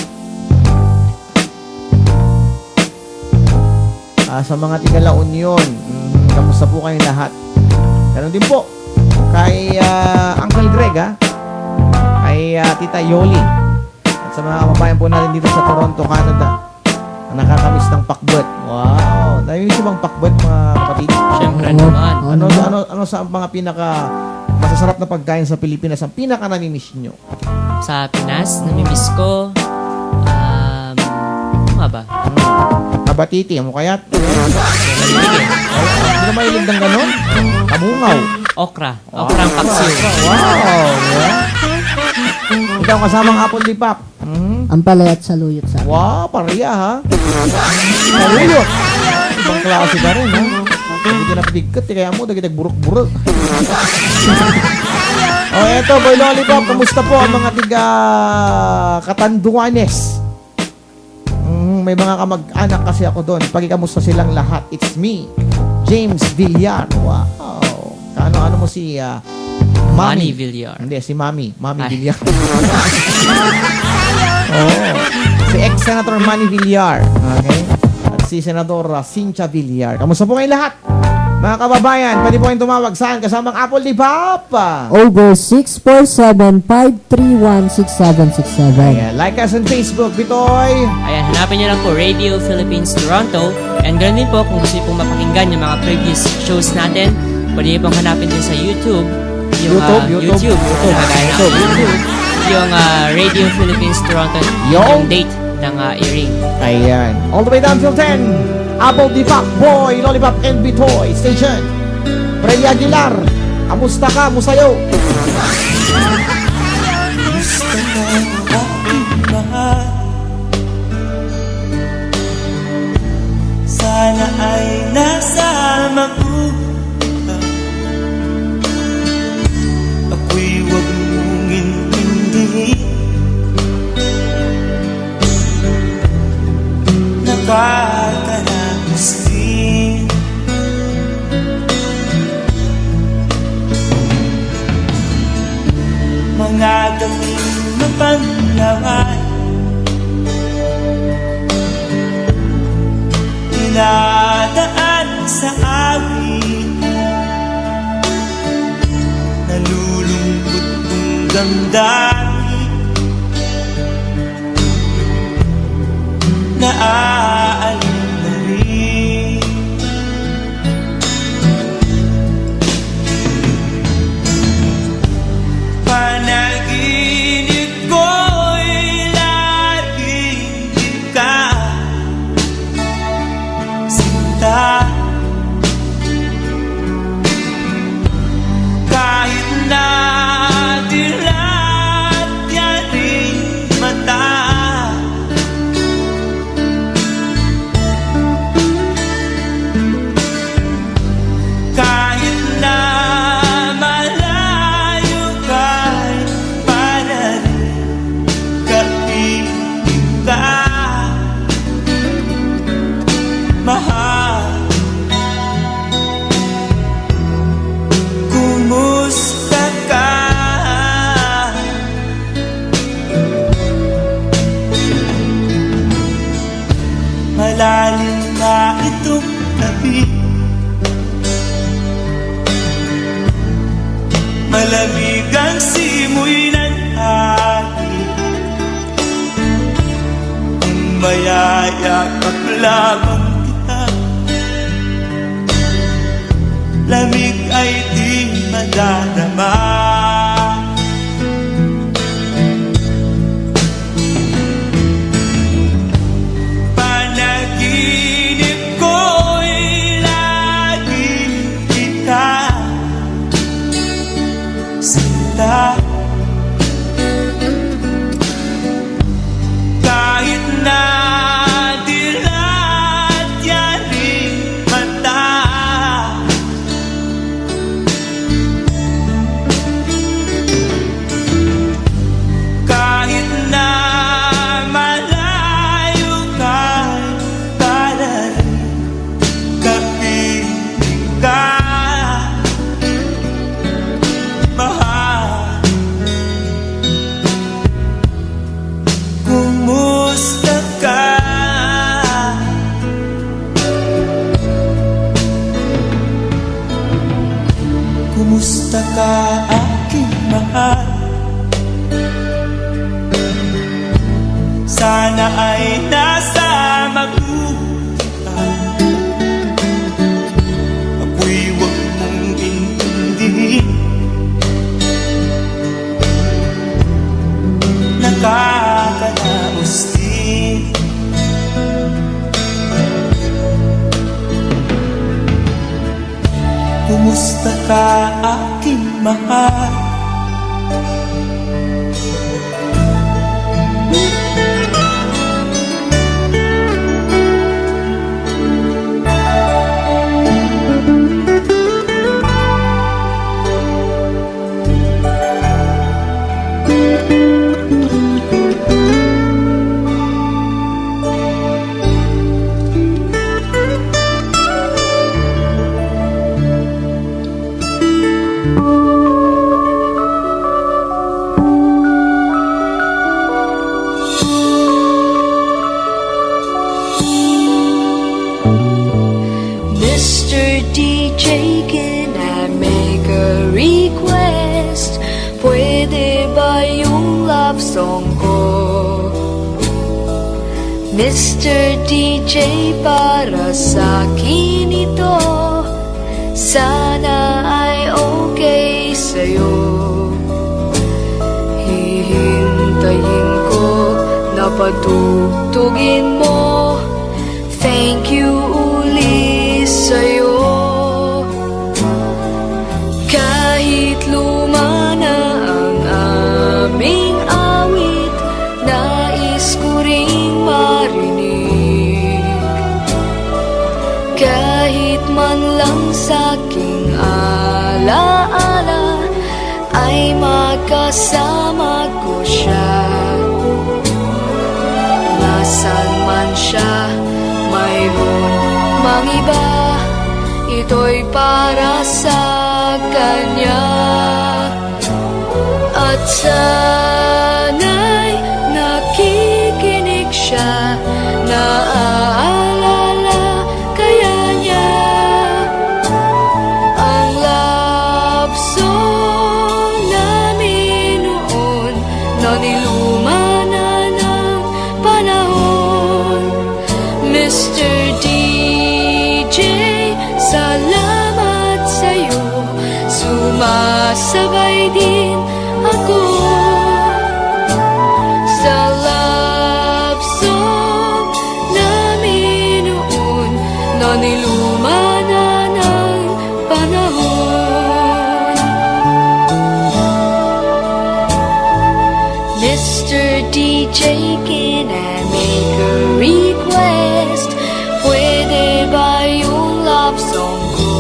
Sa mga tiga La Union. Kamusta po kayong lahat? Ganon din po kay Uncle Greg, kay Tita Yoli, at sa mga kababayan po natin dito sa Toronto, Canada, na nakakamiss ng pakbet. Wow! Dahil yung bang pakbet, mga kapatid? Siyempre naman. Ano sa mga pinaka masasarap na pagkain sa Pilipinas ang pinaka namimiss nyo? Sa Pinas, namimiss ko, ano nga ba? Kabatiti, mo kayat? Hindi na mahilig ng ganon? Kamungaw. Okra. Okra ang paksiw. Wow! Ikaw kasamang apple di pop. Ang palay at saluyot sa akin. Wow, pareha ha. Saluyot. Ibang klase ka rin ha. Hindi ka napigkat, kaya mo, dagdag buruk-buruk. Eto, Boy Lollipop, kamusta po ang mga tiga Katanduanes? May mga kamag-anak kasi ako doon. Pagikamusta silang lahat. It's me, James Villar. Wow. Ano mo si Manny Villar. Hindi, si Mami Villar. Si ex-senator Manny Villar. Okay? At si Senador Cynthia Villar. Kamusta po kayong lahat? Mga kababayan, pwede po kayong tumawag saan? Kasamang Apple di Papa. Over 647-531-6767. Ayan, like us on Facebook, Bitoy. Ayan, hanapin niyo lang po Radio Philippines Toronto. And ganoon din po, kung gusto niyo pong mapakinggan yung mga previous shows natin, pwede niyo pong hanapin din sa YouTube. YouTube. Yung Radio Philippines Toronto, yung date ng airing. Ayan. All the way down till 10. Apple di Pop, Boy, Lollipop, and Bitoy Station. Freddy Aguilar, kamusta ka? Musayo. Gusto ka aking mahal, sana ay nasa magulang. Ako'y huwag mong intindihin, nakakalakas din. Mga daming na panlawan, dinadaan sa akin, nalulungkot kong damdamin, naaalala na rin. Panaginip ko'y laging ikaw, sinta. Kahit na dilat yan rin mata, kahit na malayo ka'y para rin kaibig ka, mahal. Kumusta ka? Malalim na itong gabi, malamig ang simoy ng hangin, kung mayayakap lamang kita, lamig ay di madadama. Panaginip ko'y lagi kita sinta. Kahit na dilat yaring mata, kahit na malayo ka'y kalarin, kapiling ka, mahal. Kumusta ka? Kumusta ka, aking mahal? Sana ay nasa mabuhay. Ako'y huwag mong intindihin. Nakakalaos din. Kumusta ka, aking mahal? Mr. DJ, can I make a request? Pwede ba yung love song ko? Mr. DJ, para sa akin ito. Sana ay okay sa'yo. Hihintayin ko na patugtugin mo. Thank you uli sa'yo. Kahit luma na ang aming awit, nais ko ring marinig. Kahit man lang sa'king alaala, ay magkasama ko siya. Nasaan man siya, mayroon mang iba, ito'y para sa kanya. At sana'y nakikinig siya, naaalala kaya niya ang love song namin noon, na niluma na ng panahon. Mr. DJ, salamat sa'yo, sumasabay din ako sa love song namin noon, na niluma na ng panahon. Mr. DJ, can I make a request? Pwede ba yung love song ko?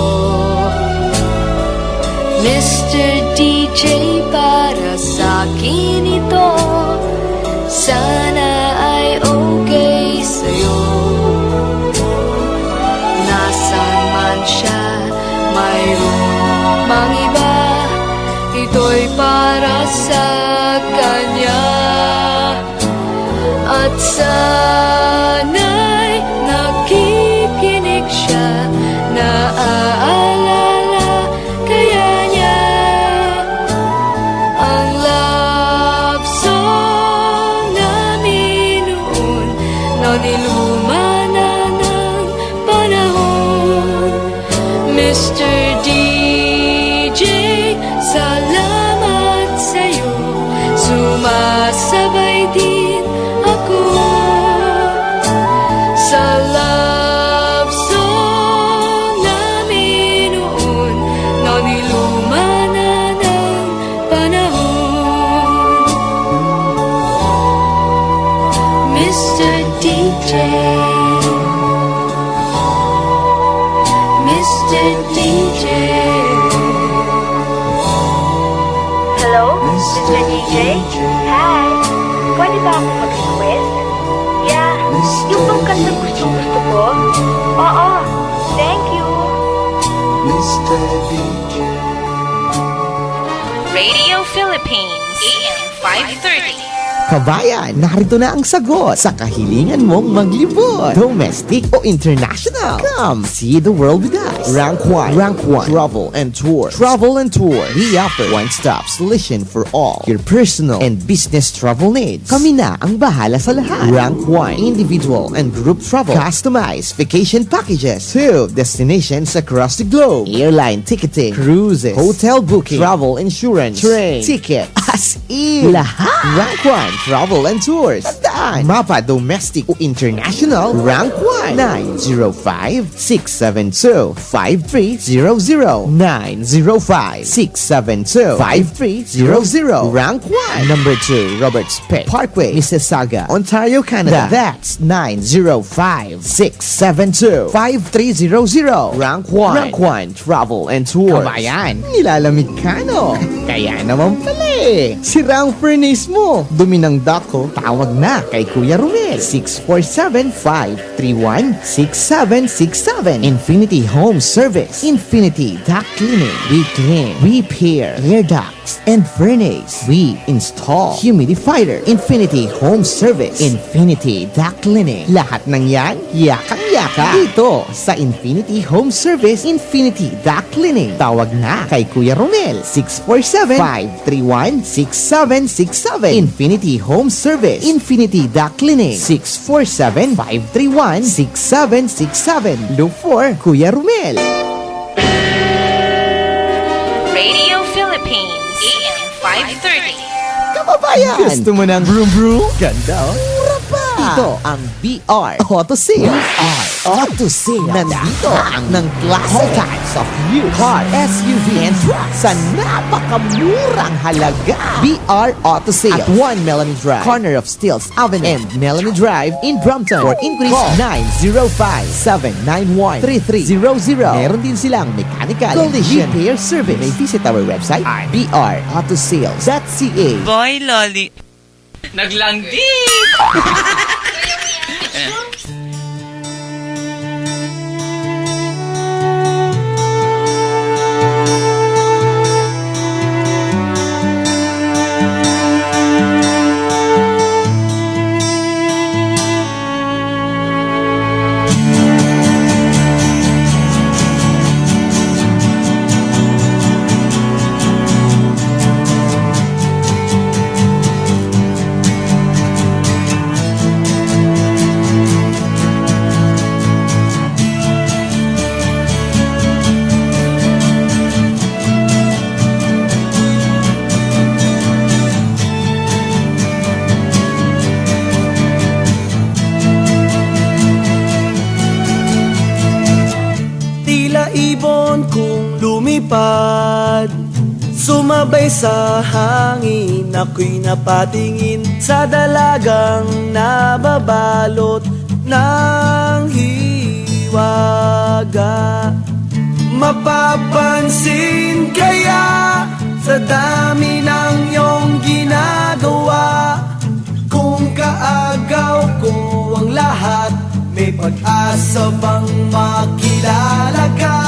Mr. DJ, para sa akin ito. Sana ay okay sa'yo. Nasaan man siya, mayroon mang iba, ito'y para sa kanya. At sana'y nakikinig siya, naaalala kaya niya ang love song namin noon, na niluma na ng panahon. Mr. D Hello, Mr. DJ? Hi. Pwede ba ako mag-request? Yeah, yung bang kanta gusto ko? Oo, thank you. Radio Philippines, AM 530. Kabayan, narito na ang sagot sa kahilingan mong maglibot. Domestic o international? Come see the world with us. Rank 1. Travel and Tour. Travel and Tour. We offer one-stop solution for all your personal and business travel needs. Kami na ang bahala sa lahat. Rank 1. Individual and group travel. Customized vacation packages to destinations across the globe. Airline ticketing. Cruises. Hotel booking. Travel insurance. Train. Ticket. As in. Lahat. Rank 1. Travel and Tours. Tandaan. Mapa domestic o international. Rank 1. 905-672-5300. 905-672-5300. Rank 1. Number 2. Roberts Bay Parkway, Mississauga, Ontario, Canada. That's 905-672-5300. Rank 1. Rank 1. Travel and Tours. Kabayan, nilalamig ka no? Kaya naman pala eh. Sira ang furnace mo. Dumi ng dako, tawag na kay Kuya Romel. 647-531-6767. Infinity Home Service. Infinity Duct Cleaning. We clean, repair, air ducts, and furnace. We install humidifier. Infinity Home Service. Infinity Duct Cleaning. Lahat ng yan, yakang-yaka. Dito sa Infinity Home Service, Infinity Duct Cleaning. Tawag na kay Kuya Romel. 647-531-6767. Infinity Home Service. Infinity Duct Cleaning. 647-531-6767. Look for Kuya Romel. Radio Philippines, AM 530. Kababayan! Gusto mo ng broom broom? Ganda oh. Mura pa! Ito ang BR Auto Sales. BR Auto Sales. Nandito ang ng classic types of new car, SUV, and trucks sa napakamurang halaga. BR Auto Sales at 1 Melanie Drive, corner of Steeles Avenue and Melanie Drive in Brampton. For inquiries, call 905-791-3300. Meron din silang mechanical collision repair service. May visit our website at brautosales.ca. Boy, Loli. Naglangdit! ibon kong lumipad, sumabay sa hangin. Ako'y napatingin sa dalagang nababalot ng hiwaga. Mapapansin kaya sa dami ng iyong ginagawa, kung kaagaw ko ang lahat, may pag-asa bang makilala ka?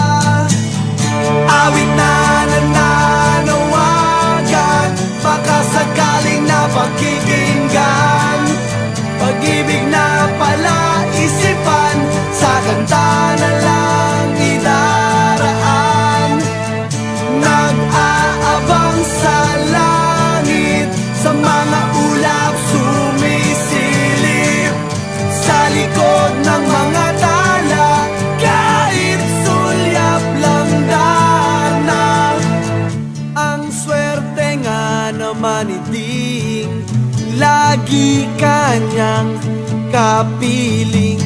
Awit na nananawagan, baka sakaling napakikinggan. Pag-ibig na pala isipan, sa kanta na lang idaraan. Nag-aabang sa langit, sa mga ulap sumisilip, sa likod ng mga tala, kahit sulyap lang dana. Ang swerte nga naman iting lagi kanyang kapiling.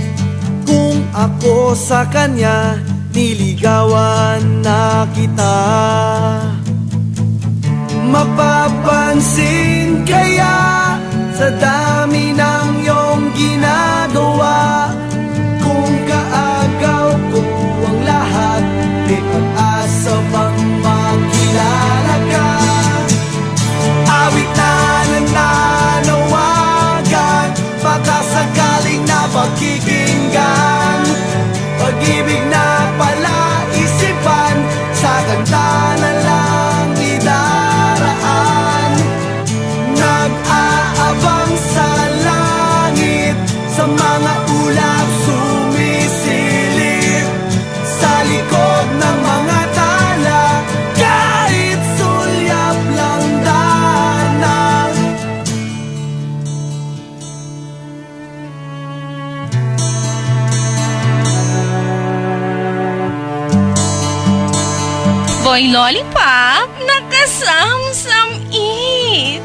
Kung ako sa kanya, niligawan na kita. Mapapansin kaya sa dami ng iyong ginagawa, kung kaagaw ko ang lahat, may pag-asa bang makilala ka? Boy Lollipop, nakasamsamit.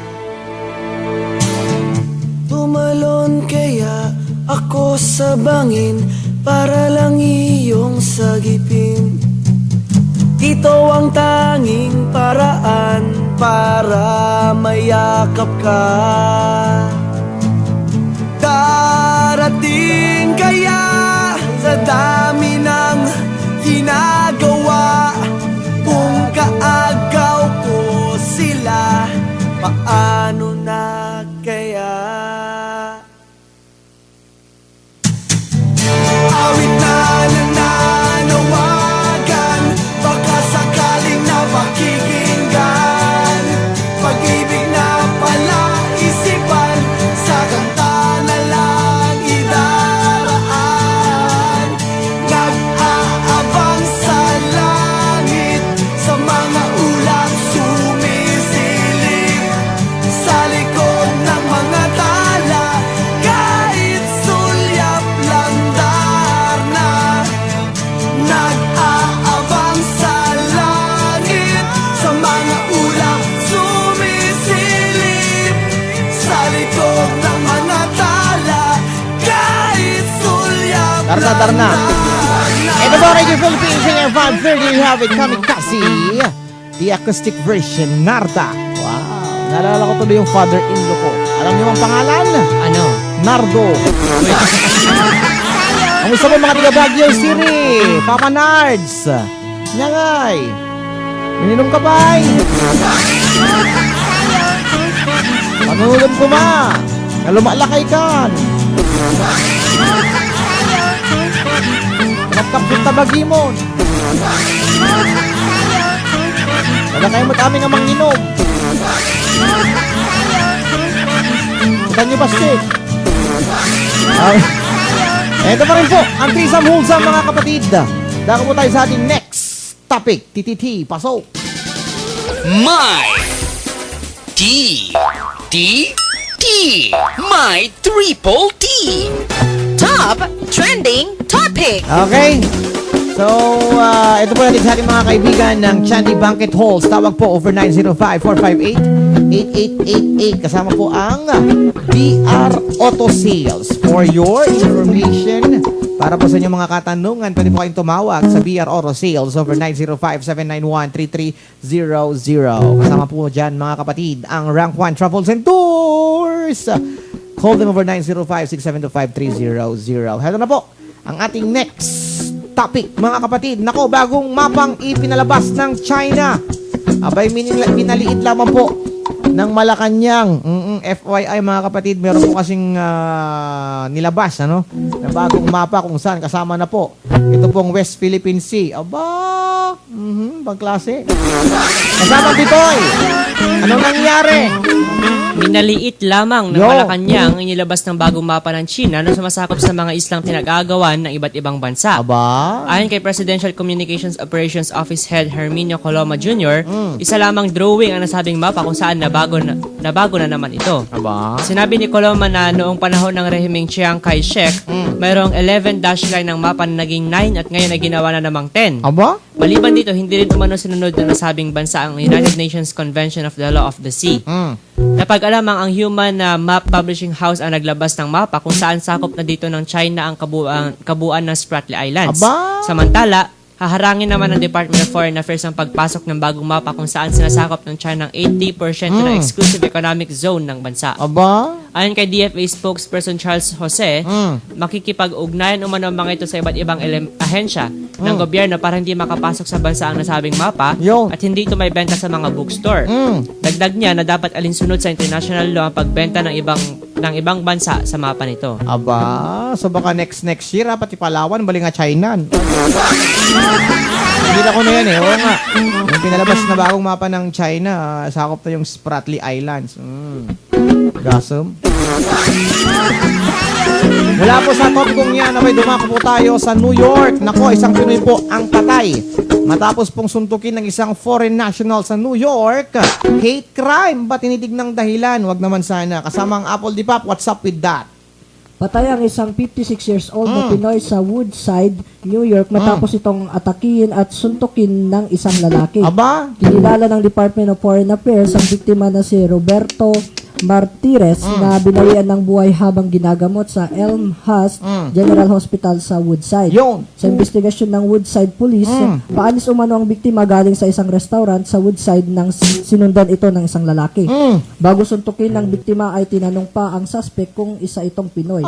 Tumalon kaya ako sa bangin para lang iyong sagipin. Ito ang tanging paraan para mayakap ka. Darating kaya sa dami ng ginagawa, kung kaagaw ko sila, paano na kaya? Awit na nananawagan, baka sakaling napakikinggan. Pag-ibig na pala isipan, sa kanta na lang idaraan. Nag-aabang sa langit, sa mga ulap sumisilip, sa likod ng mga tala, kahit sulyap lang darna. Nag-aabang sa langit, sa mga ulap sumisilip, sa likod ng mga tala, kahit sulyap Darna, darna. Ito po, Radio Philippines, in 530, we have it, Kamikaze, the acoustic version, Narda. Wow, naalala ko tuloy yung father-in-law ko. Alam niyo ang pangalan? Ano? Nardo. Ang gusto mo mga taga Baguio City, Papa Nards. Nyangay. Ininom ka ba? Panulog ko ma. Nalumalakay ka. Nagkapit na bagimon. Wala kayo mag-aming ang manginom. Bukan nyo ba stick? Ito pa rin po, ang Trisam Wholesome mga kapatid. Dako po tayo sa ating next topic. TTT, pasok. My T My Triple T. Top Trending Topic. Okay. So, ito po natin sa ating mga kaibigan ng Chandy Banquet Halls. Tawag po over 905-458-8888. Kasama po ang BR Auto Sales. For your information, para po sa inyong mga katanungan, pwede po kayong tumawag sa BR Auto Sales over 905-791-3300. Kasama po dyan mga kapatid ang Rank 1 Travels and Tours. Call them over 905-672-5300. Heto na po ang ating next topic, mga kapatid. Nako, bagong mapang ipinalabas ng China. Abay, minaliit lamang po ng Malacanang. FYI, mga kapatid, meron po kasing nilabas, ano? Na bagong mapa kung saan kasama na po. Ito pong West Philippine Sea. Aba! Pangklase. Kasama Bitoy. Anong nangyari? Minaliit lamang ng Malacanang inilabas ng bagong mapa ng China na sumasakop sa mga islang pinag-aagawan ng iba't ibang bansa. Aba? Ayon kay Presidential Communications Operations Office Head Herminio Coloma Jr., isa lamang drawing ang nasabing mapa kung saan nabago na naman ito. Aba? Sinabi ni Coloma na noong panahon ng rehimeng Chiang Kai-shek, mayroong 11 dash line ng mapa na naging 9 at ngayon ay ginawa na namang 10. Aba? Maliban dito, hindi rin umano sinunod ng nasabing bansa ang United Nations Convention of the Law of the Sea. Napag-alamang ang Human Map Publishing House ang naglabas ng mapa kung saan sakop na dito ng China ang kabuuan ng Spratly Islands. Aba? Samantala, haharangin naman ng Department of Foreign Affairs ang pagpasok ng bagong mapa kung saan sinasakop ng China ang 80% ng exclusive economic zone ng bansa. Aba? Ayon kay DFA spokesperson Charles Jose, makikipag-ugnayan umano ang mga ito sa iba't ibang ahensya ng gobyerno para hindi makapasok sa bansa ang nasabing mapa at hindi ito may benta sa mga bookstore. Dagdag niya na dapat alinsunod sa international law ang pagbenta ng ibang bansa sa mapa nito. Aba, so baka next year, pati Palawan, bali nga China. Hindi ko na yan eh. Oo nga. Yung pinalabas na bagong mapa ng China, sakop na yung Spratly Islands. Gasm. Mula po sa Tongkong yan, abay dumako po tayo sa New York. Nako, isang Pinoy po ang patay matapos pong suntukin ng isang foreign national sa New York. Hate crime ba tinitig ng dahilan? Wag naman sana. Kasama ang Apple Dipap, what's up with that? Patay ang isang 56 years old na Pinoy sa Woodside, New York matapos itong atakihin at suntukin ng isang lalaki. Aba? Kinilala ng Department of Foreign Affairs ang biktima na si Roberto Martires na binawian ng buhay habang ginagamot sa Elmhurst General Hospital sa Woodside. Sa investigasyon ng Woodside Police, paalis umano ang biktima galing sa isang restaurant sa Woodside nang sinundan ito ng isang lalaki. Bago suntukin ng biktima ay tinanong pa ang suspect kung isa itong Pinoy.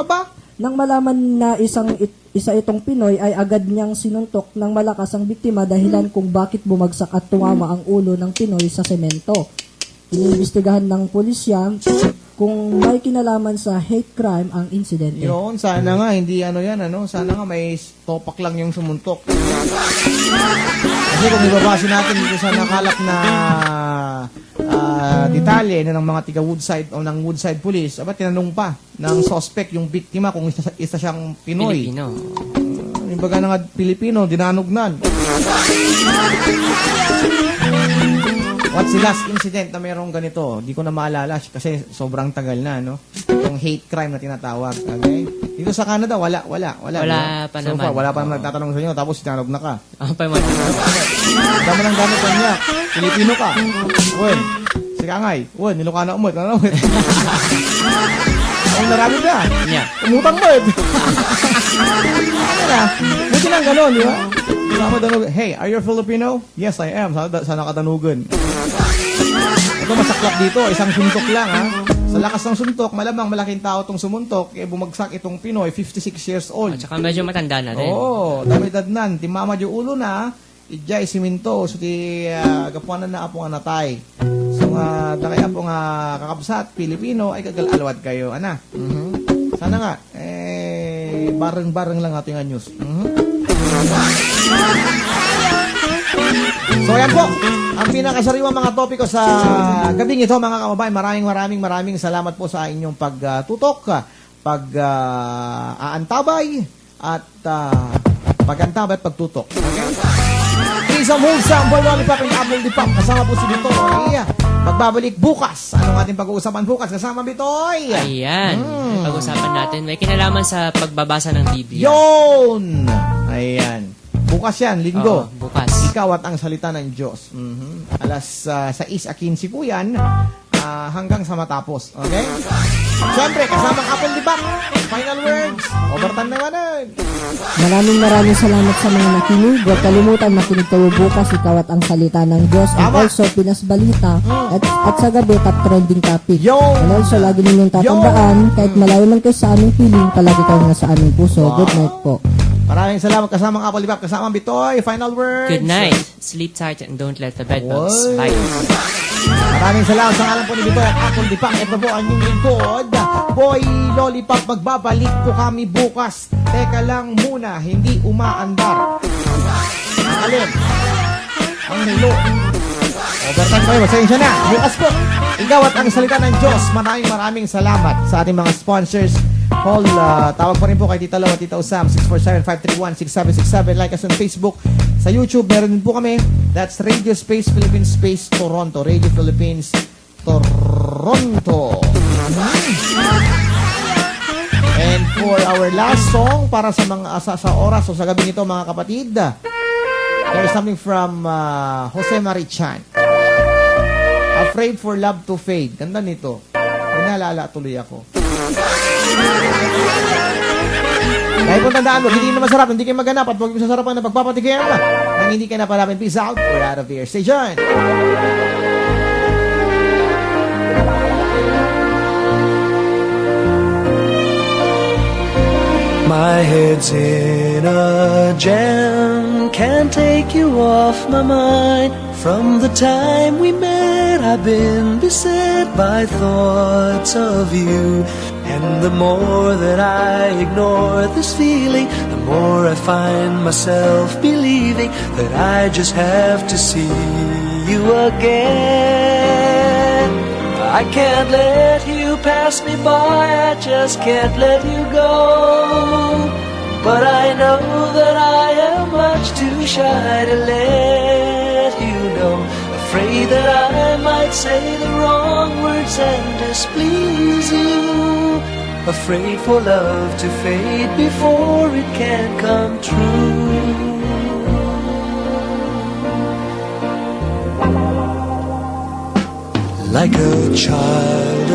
Nang malaman na isa itong Pinoy ay agad niyang sinuntok ng malakas ang biktima dahilan kung bakit bumagsak at tumama ang ulo ng Pinoy sa semento. Iniimbestigahan ng pulisya kung may kinalaman sa hate crime ang insidente. Yun, sana nga, hindi sana nga may topak lang yung sumuntok. Kasi kung ibabase natin dito sa nakalap na detalye ng mga tiga Woodside o ng Woodside Police, tinanong pa ng suspect yung biktima kung isa siyang Pinoy. Pilipino. Yung baga na nga Pilipino, dinanugnan. What's the last incident na mayroong ganito? Di ko na maalala kasi sobrang tagal na, no? Yung hate crime na tinatawag. Okay? Dito sa Canada, wala. Wala pa so naman. Far, wala pa naman nagtatanong sa inyo, tapos tinanong na ka. Pa naman. Dama ng gamit kanya. Pilipino ka. Uy, si Kangay. Uy, Nilocano umot. Ano umot? Ang narami ka. Yeah. Umutang mo. Ano na? Buti lang gano'n, di ba? Hey, are you Filipino? Yes, I am. Sana katanugan. Ito masaklap dito. Isang suntok lang, ha? Sa lakas ng suntok, malamang malaking tao itong sumuntok, bumagsak itong Pinoy, 56 years old. At saka medyo matanda na rin. Oo, damay dadnan. Timama yung ulo na, ijay siminto. So, gapuanan na apong anatay. So, dakay apong kakabsat, Pilipino, ay kagal-alawad kayo. Ana? Sana nga, bareng-bareng lang ating news. So yan po, ang pinakasariwang mga topiko sa gabing ito mga kababayan. Maraming salamat po sa inyong pagtutok, pag-aantabay at pag-antabay at pagtutok. Okay? Isang wholesome boy lollipop and apple dipop. Kasama po si Bitoy. Magbabalik bukas. Anong ating pag-uusapan bukas? Kasama Bitoy. Ayan. Pag-uusapan natin. May kinalaman sa pagbabasa ng Biblia. Yun! Ayan. Bukas yan, linggo. Bukas. Ikaw at ang salita ng Diyos. Alas 6:15 po yan hanggang sa matapos. Okay? Siyempre, kasamang apple dibak. Final words. Overtime na naman. Maraming salamat sa mga nakinig. Huwag kalimutan makinig kayo bukas, ikaw at ang salita ng Diyos. And also, Pinas Balita. At sa gabi, top trending topic. And also, lagi ninyong tatandaan, kahit malayo man kayo sa aming piling, palagi kayo nasa aming puso. Good night po. Maraming salamat kasamang apple dibak. Kasamang Bitoy. Final words. Good night. Sleep tight and don't let the bedbugs bite. Maraming salamat sa ngalan po ni Bitoy at Apple Dipang. Ito po ang inyong lingkod, Boy Lollipop. Magbabalik po kami bukas. Teka lang muna, hindi umaandar. Ang alin. Ang hilo. Overtime kayo, masensya na. Bukas po, ikaw at ang salita ng Diyos. Maraming salamat sa ating mga sponsors. Call, tawag pa rin po kay Tita Lo at Tita Usam, 647-531-6767. Like us on Facebook. Sa YouTube, meron din po kami. That's Radio Space Philippines Space Toronto. Radio Philippines Toronto. And for our last song, para sa mga sa oras o sa gabi nito mga kapatid, there is something from Jose Marichan. Afraid for Love to Fade. Ganda nito. Nalala tuloy ako. Dahil kung tandaan mo, hindi na masarap, hindi kayo maganap at huwag yung sasarapan na pagpapatikim nang hindi kayo napanapin. Peace out. We're out of here. Stay tuned. My head's in a jam, can't take you off my mind. From the time we met, I've been beset by thoughts of you. And the more that I ignore this feeling, the more I find myself believing that I just have to see you again. I can't let you pass me by, I just can't let you go. But I know that I am much too shy to let you know. Afraid that I might say the wrong words and displease you. afraid for love to fade before it can come true. Like a child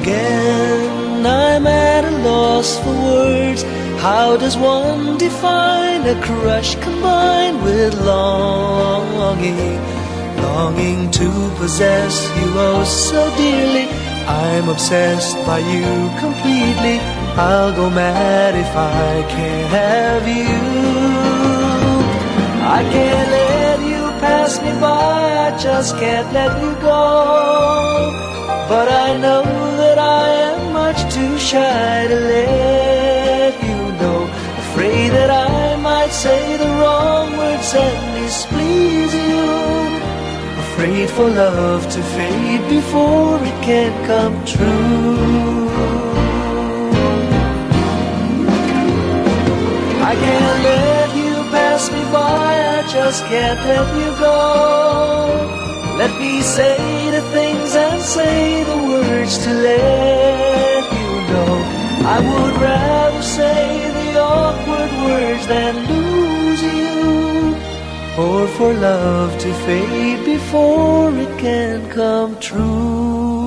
again, I'm at a loss for words. How does one define a crush combined with longing? Longing to possess you oh so dearly. I'm obsessed by you completely. I'll go mad if I can't have you. I can't let you pass me by, I just can't let you go. But I know that I am much too shy to let you know. Afraid that I might say the wrong words and displease you. Afraid for love to fade before it can come true. I can't let you pass me by, I just can't let you go. Let me say the things and say the words to let you know. I would rather say the awkward words than lose you, or for love to fade before it can come true.